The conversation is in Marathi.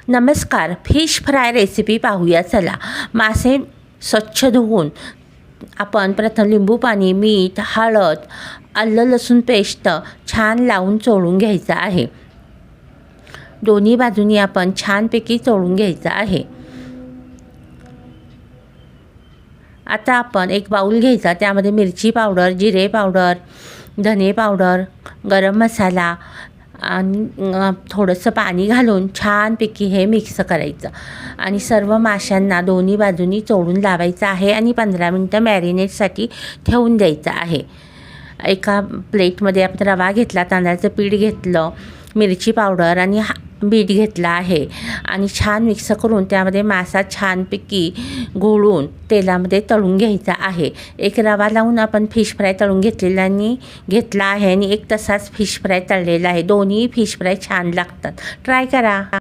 नमस्कार, फिश फ्राय रेसिपी पाहूया. चला, मासे स्वच्छ धुवून आपण प्रथम लिंबू पाणी, मीठ, हळद, आलं लसूण पेस्ट छान लावून चोळून घ्यायचं आहे. दोन्ही बाजूनी आपण छानपैकी चोळून घ्यायचं आहे. आता आपण एक बाउल घ्यायचा, त्यामध्ये मिरची पावडर, जिरे पावडर, धने पावडर, गरम मसाला आणि थोडंसं पाणी घालून छानपैकी हे मिक्स करायचं आणि सर्व माशांना दोन्ही बाजूनी चोळून लावायचं आहे आणि 15 मिनटं मॅरिनेटसाठी ठेवून द्यायचं आहे. एका प्लेटमध्ये आपण रवा घेतला, तांदळाचं पीठ घेतलं, मिरची पावडर आणि मीठ घेतलं आहे आणि छान मिक्स करून त्यामध्ये मासा छानपैकी घोळून तेलामध्ये तळून घ्यायचा आहे. एक रवा लावून आपण फिश फ्राय तळून घेतला आहे आणि एक तसाच फिश फ्राय तळलेला आहे. दोन्ही फिश फ्राय छान लागतात. ट्राय करा.